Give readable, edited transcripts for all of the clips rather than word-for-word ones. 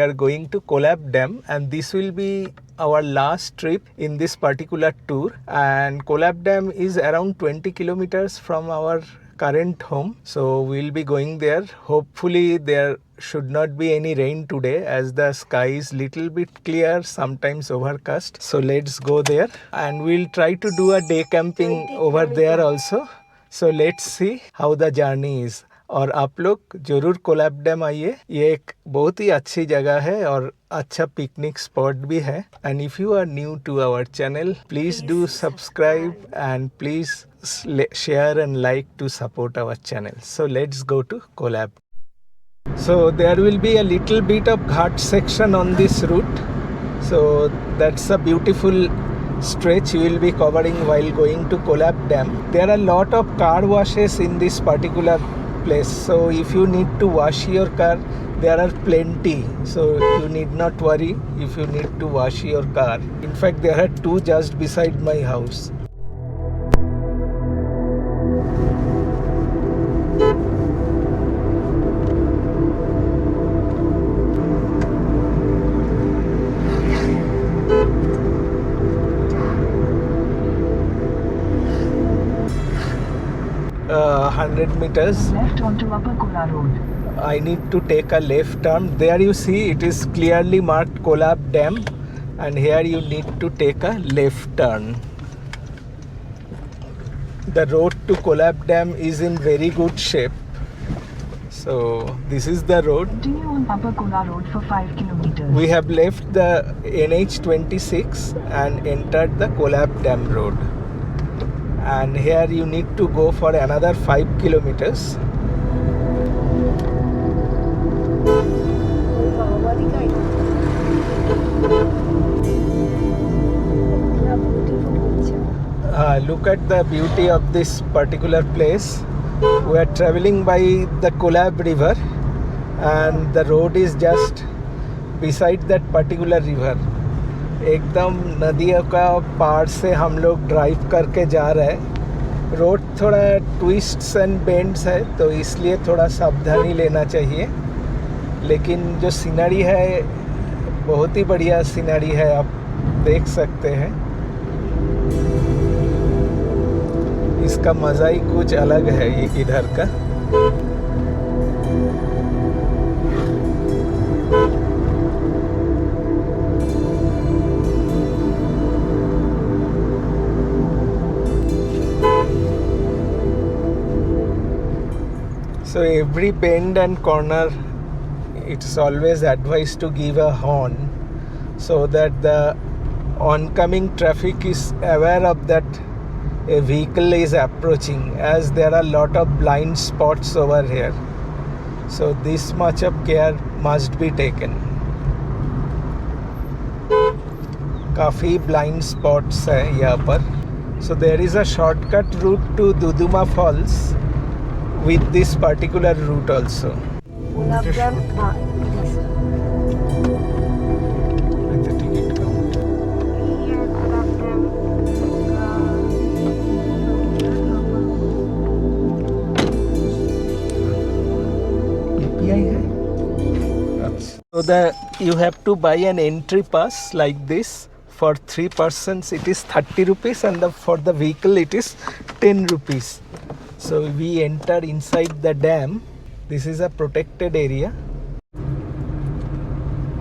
are going to Kolab Dam, and this will be our last trip in this particular tour. And Kolab Dam is around 20 kilometers from our current home, so we'll be going there. Hopefully there should not be any rain today, as the sky is little bit clear, sometimes overcast. So let's go there, and we'll try to do a day camping over there also. So let's see how the journey is. और आप लोग जरूर collab dam आइए, ये एक बहुत ही अच्छी जगह है और अच्छा पिकनिक स्पॉट भी है. And if you are new to our channel, please do subscribe and please share and like to support our channel. So let's go to Kolab. So there will be a little bit of ghat section on this route, so that's a beautiful stretch we will be covering while going to Kolab Dam. There are a lot of car washes in this particular place, so if you need to wash your car, there are plenty, so you need not worry if you need to wash your car. In fact, there are two just beside my house. 100 meters left onto Upper Kola Road. I need to take a left turn. There you see it is clearly marked Kolab Dam, and here you need to take a left turn. The road to Kolab Dam is in very good shape. So this is the road. Continue on Upper Kola Road for 5 kilometers. We have left the NH26 and entered the Kolab Dam road. And here you need to go for another 5 kilometers. Look at the beauty of this particular place. We are traveling by the Kolab river, and the road is just beside that particular river. एकदम नदियों का पार से हम लोग drive करके जा रहे हैं. रोड थोड़ा ट्विस्ट्स एंड बेंड्स है, तो इसलिए थोड़ा सावधानी लेना चाहिए. लेकिन जो सीनरी है बहुत ही बढ़िया सीनरी है, आप देख सकते हैं. इसका मज़ा ही कुछ अलग है ये इधर का. So every bend and corner, it's always advised to give a horn, so that the oncoming traffic is aware of that a vehicle is approaching, as there are a lot of blind spots over here. So this much of care must be taken. काफ़ी blind spots है यहाँ पर. So there is a shortcut route to Duduma Falls with this particular route also. With the ticket count. UPI hai? So you have to buy an entry pass like this. For 3 persons it is 30 rupees, and for the vehicle it is 10 rupees. So we enter inside the dam. This is a protected area.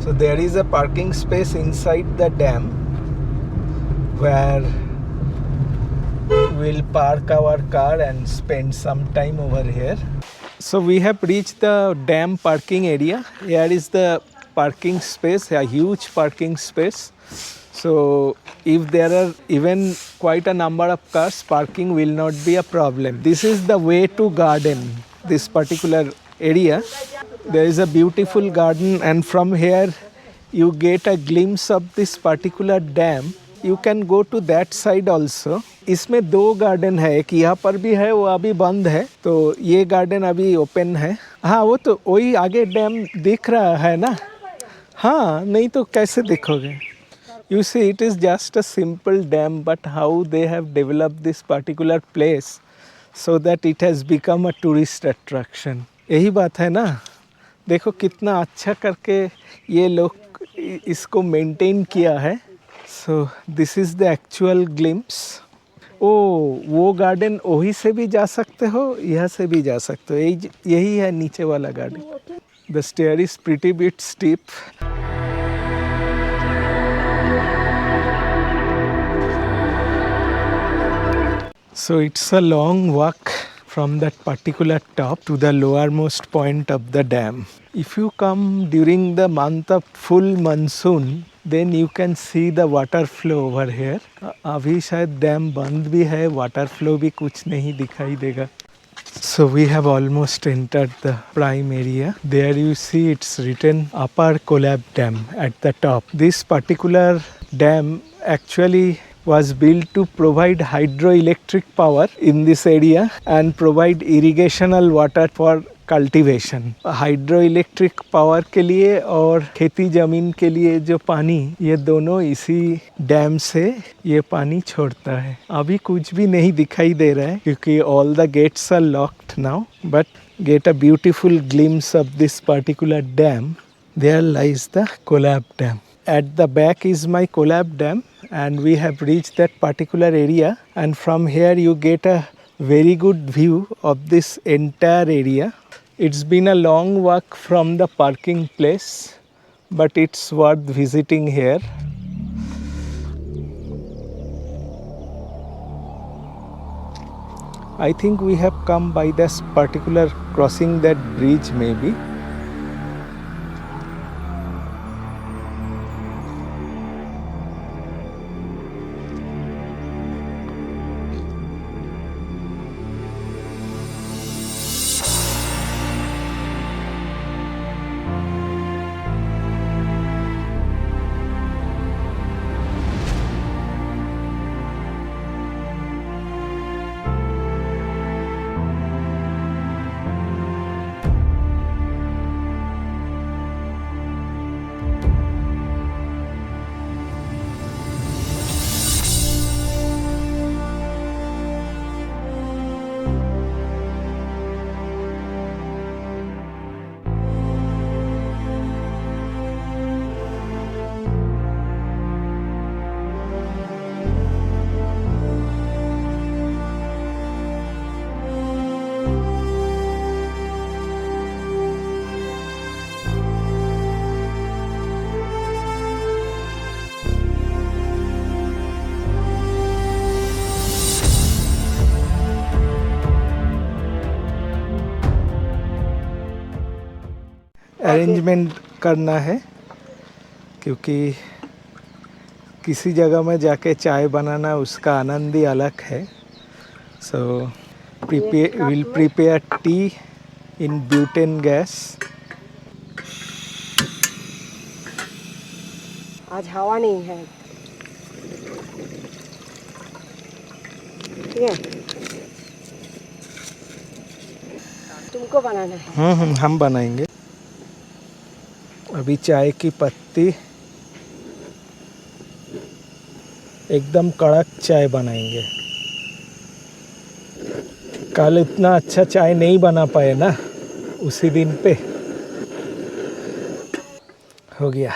So there is a parking space inside the dam where we'll park our car and spend some time over here. So we have reached the dam parking area. Here is the parking space, a huge parking space. So if there are even quite a number of cars, parking will not be a problem. This is the way to garden, this particular area. There is a beautiful garden, and from here you get a glimpse of this particular dam. You can go to that side also. इसमें 2 garden है, एक यहाँ पर भी है, वो अभी बंद है, तो ये गार्डन अभी ओपन है. हाँ, वो तो वही आगे डैम दिख रहा है ना. हाँ, नहीं तो कैसे देखोगे. You see, it is just a simple dam, but how they have developed this particular place so that it has become a tourist attraction. यही बात है ना. देखो कितना अच्छा करके ये लोग इसको मेंटेन किया है. So this is the actual glimpse. ओ वो गार्डन वहीं से भी जा सकते हो, यहाँ से भी जा सकते हो. यही है नीचे वाला garden. The stair is pretty bit steep. So it's a long walk from that particular top to the lowermost point of the dam. If you come during the month of full monsoon, then you can see the water flow over here. अभी शायद dam बंद भी है, water flow भी कुछ नहीं दिखाई देगा. So we have almost entered the prime area. There you see it's written Upper Kolab Dam at the top. This particular dam actually was built to provide hydroelectric power in this area and provide irrigational water for cultivation. Hydroelectric power के लिए और खेती ज़मीन के लिए जो पानी, ये दोनों इसी डैम से ये पानी छोड़ता है. अभी कुछ भी नहीं दिखाई दे रहा है क्योंकि all the gates are locked now. But get a beautiful glimpse of this particular dam. There lies the Kolab dam. At the back is my Kolab Dam and we have reached that particular area, and from here you get a very good view of this entire area. It's been a long walk from the parking place, but it's worth visiting here. I think we have come by this particular crossing that bridge maybe. Arrangement करना है क्योंकि किसी जगह में जाके चाय बनाना उसका आनंद ही अलग है. So will prepare T in butane gas. आज हवा नहीं है. ठीक है, तुमको बनाना है. हम बनाएंगे. अभी चाय की पत्ती, एकदम कड़क चाय बनाएंगे. कल इतना अच्छा चाय नहीं बना पाए ना, उसी दिन पे हो गया.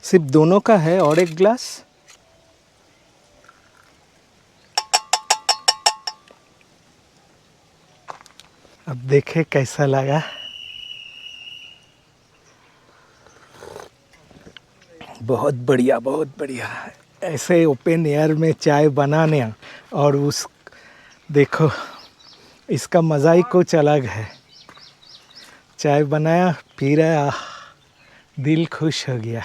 सिर्फ दोनों का है और एक ग्लास. अब देखे कैसा लगा. बहुत बढ़िया, बहुत बढ़िया. ऐसे ओपन एयर में चाय बनाने और उस देखो इसका मज़ा ही कुछ अलग है. चाय बनाया, पी रहा, दिल खुश हो गया.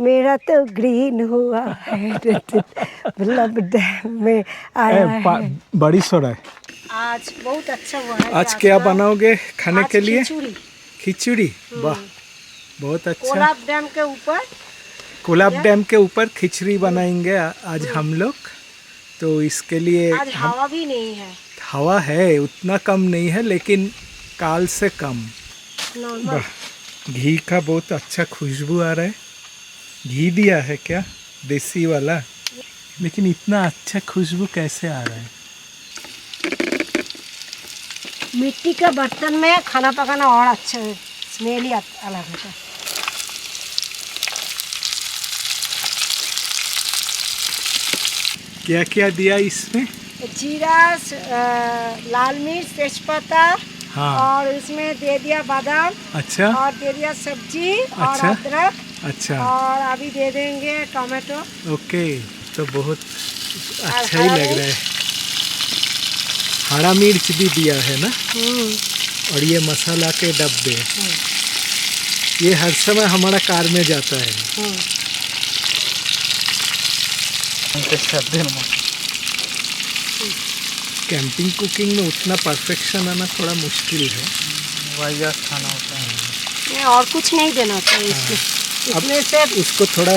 मेरा तो ग्रीन हुआ है. मतलब डैम में आया है. बड़ी सोडा है. आज बहुत अच्छा हुआ है. आज क्या बनाओगे खाने के लिए? खिचड़ी. खिचड़ी. वाह, बहुत अच्छा. कोलाब डैम के ऊपर, कोलाब डैम के ऊपर खिचड़ी बनाएंगे आज हम लोग. तो इसके लिए आज हवा भी नहीं है. हवा है, उतना कम नहीं है लेकिन काल से कम. नॉर्मल. घी का बहुत अच्छा खुशबू आ रहा है. घी दिया है क्या? देसी वाला. लेकिन इतना अच्छा खुशबू कैसे आ रहा है? मिट्टी के बर्तन में खाना पकाना और अच्छा है, स्मेल ही अलग होता है। क्या क्या दिया इसमें? जीरा, लाल मिर्च, तेजपत्ता, हाँ। और इसमें दे दिया बादाम, अच्छा और दे दिया सब्जी, और अच्छा। अदरक, अच्छा, और अभी दे देंगे टमाटो। ओके। तो बहुत अच्छा हरा ही लग मिर्च। रहा है। हरा मिर्च भी दिया है ना। और ये मसाला के डब्बे, ये हर समय हमारा कार में जाता है। कैंपिंग कुकिंग में उतना परफेक्शन आना थोड़ा मुश्किल है। वाइजास खाना होता है। नहीं, और कुछ नहीं देना चाहिए इसमें। अब इसमें से उसको थोड़ा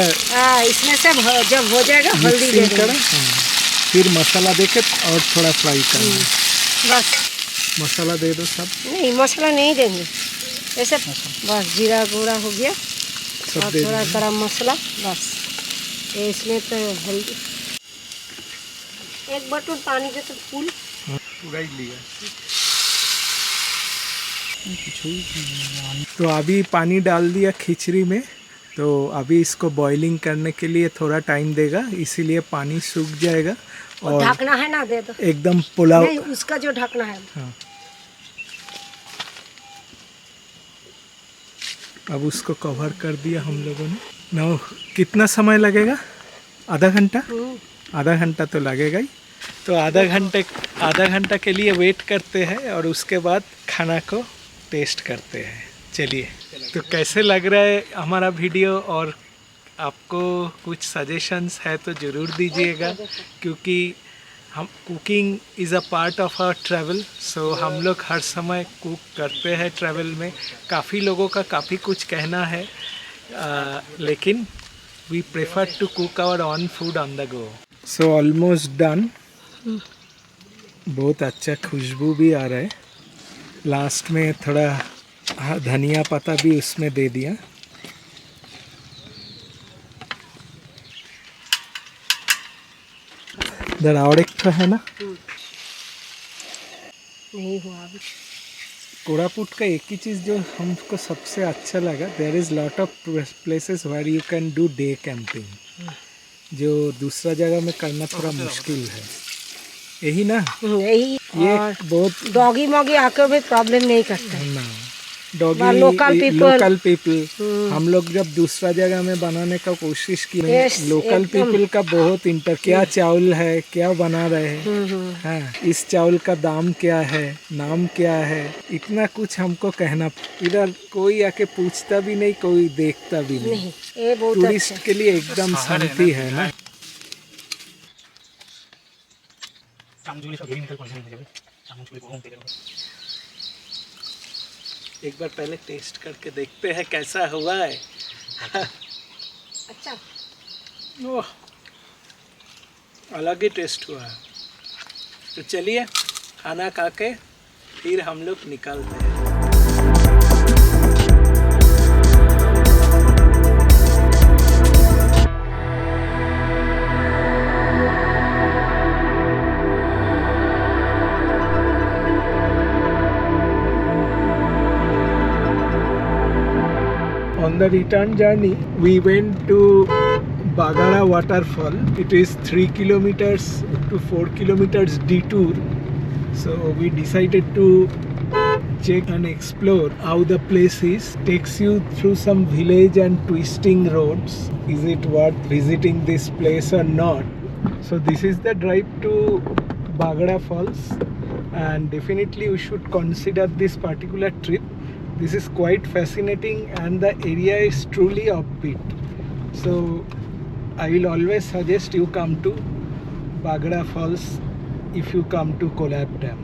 इसमें से जब हो जाएगा हल्दी दे मिक्सिंग करें, देंगे। फिर मसाला देके और थोड़ा फ्राई करना। बस, मसाला दे दो सब। नहीं मसाला नहीं देंगे, ऐसे बस जीरा गुड़ा हो गया सब और दे थोड़ा देंगे। गरम मसाला, बस। ये इसमें तो हल्दी, एक बर्तन पानी दे तो फूल। पूरा ही लिया। तो अभी पानी डाल दिया खिचड़ी में, तो अभी इसको बॉइलिंग करने के लिए थोड़ा टाइम देगा, इसीलिए पानी सूख जाएगा और ढकना है ना, दे दो। एकदम पुलाव। नहीं, उसका जो ढकना है। हाँ। अब उसको कवर कर दिया हम लोगों ने। ना कितना समय लगेगा? आधा घंटा? आधा घंटा तो लगेगा ही। तो आधा घंटा के लिए वेट करते हैं और उसके बाद खाना को टेस्ट करते हैं। चलिए, तो कैसे लग रहा है हमारा वीडियो, और आपको कुछ सजेशंस है तो ज़रूर दीजिएगा, क्योंकि हम cooking is a part of our travel. So हम लोग हर समय कुक करते हैं ट्रैवल में। काफ़ी लोगों का काफ़ी कुछ कहना है, लेकिन we prefer to cook our own food on the go. So almost done. बहुत अच्छा खुशबू भी आ रहा है। लास्ट में थोड़ा धनिया पत्ता भी उसमें दे दिया। इधर और एक तो है ना। नहीं हुआ अभी। कोरापुट का एक ही चीज़ जो हमको सबसे अच्छा लगा, there is lot of places where you can do day camping, जो दूसरा जगह में करना थोड़ा मुश्किल है। यही ना, यही। ये और बहुत डॉगी मॉगी आकर भी प्रॉब्लम नहीं करता है। ना doggy local people। Local people. हम लोग जब दूसरा जगह में बनाने का कोशिश की, Yes, लोकल एकदम। पीपल का बहुत क्या चावल है, क्या बना रहे हैं, हाँ, इस चावल का दाम क्या है, नाम क्या है, इतना कुछ हमको कहना। इधर कोई आके पूछता भी नहीं, कोई देखता भी नहीं। नहीं, ये बहुत टूरिस्ट अच्छा। के लिए एकदम शांति है ना। एक बार पहले टेस्ट करके देखते हैं कैसा हुआ है। अच्छा, ओह, अलग ही टेस्ट हुआ है। तो चलिए खाना खा के फिर हम लोग निकलते हैं। On the return journey, we went to Bagara waterfall. It is 3 kilometers to 4 kilometers detour. So we decided to check and explore how the place is. Takes you through some village and twisting roads. Is it worth visiting this place or not? So this is the drive to Bagara Falls, and definitely we should consider this particular trip. This is quite fascinating and the area is truly offbeat. So I will always suggest you come to Bagara Falls if you come to Kolab Dam.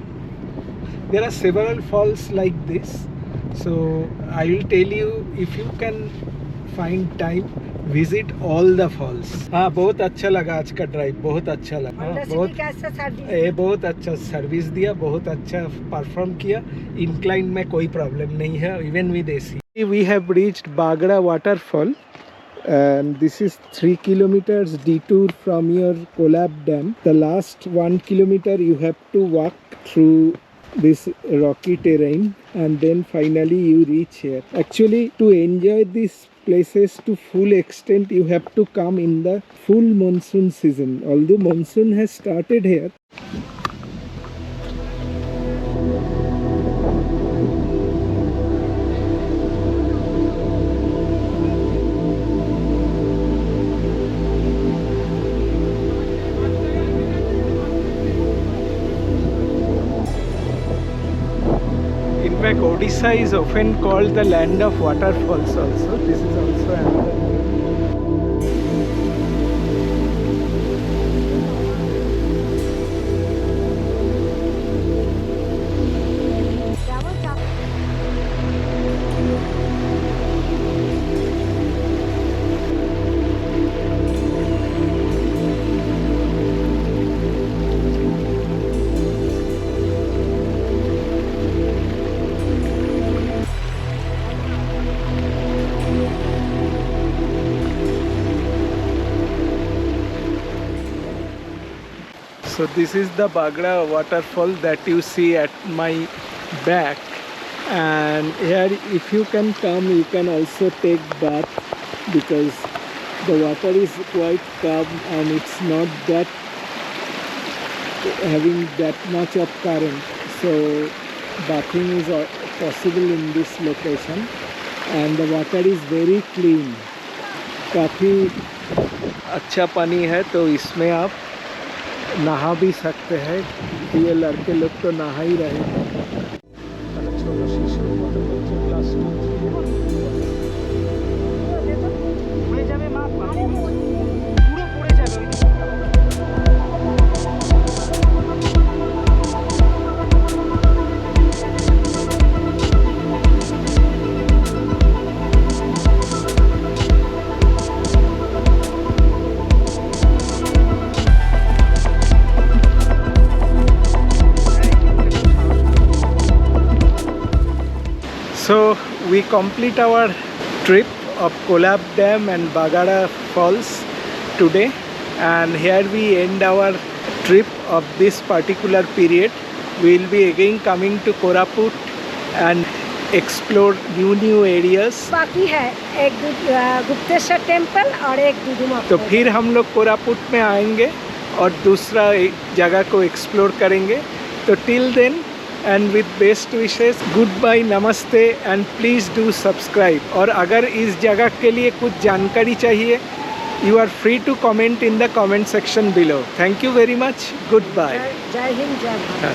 There are several falls like this. So I will tell you, if you can find time, visit all the falls. हाँ, बहुत अच्छा लगा आज का drive, बहुत अच्छा लगा। हाँ, बहुत कैसा सर्विस? ये बहुत अच्छा सर्विस दिया, बहुत अच्छा परफॉर्म किया। इंक्लाइन में कोई प्रॉब्लम नहीं है, even with AC. We have reached Bagra waterfall and this is 3 kilometers detour from your Kolab Dam. The last 1 kilometer you have to walk through this rocky terrain, and then finally you reach here. Actually, to enjoy these places to full extent, you have to come in the full monsoon season. Although monsoon has started here, in fact, Odisha is often called the land of waterfalls also. This is also another name. So this is the Bagra waterfall that you see at my back, and here if you can come, you can also take bath because the water is quite calm and it's not that having that much of current, so bathing is possible in this location, and the water is very clean. काफ़ी अच्छा पानी है, तो इसमें आप नहा भी सकते हैं। ये लड़के लोग तो नहा ही रहे हैं। छोटा शिशु class 2. So we complete our trip of Kolab Dam and Bagara Falls today, and here we end our trip of this particular period. We will be again coming to Koraput and explore new areas. बाकी है एक Gupteshwar temple और एक दुदुमा। तो फिर हम लोग कोरापुट में आएंगे और दूसरा एक जगह को एक्सप्लोर करेंगे। तो till then and with best wishes, good bye, नमस्ते, एंड प्लीज़ डू सब्सक्राइब। और अगर इस जगह के लिए कुछ जानकारी चाहिए, you are free to comment in the comment section below. Thank you very much, good bye. जय हिंद, जय भारत।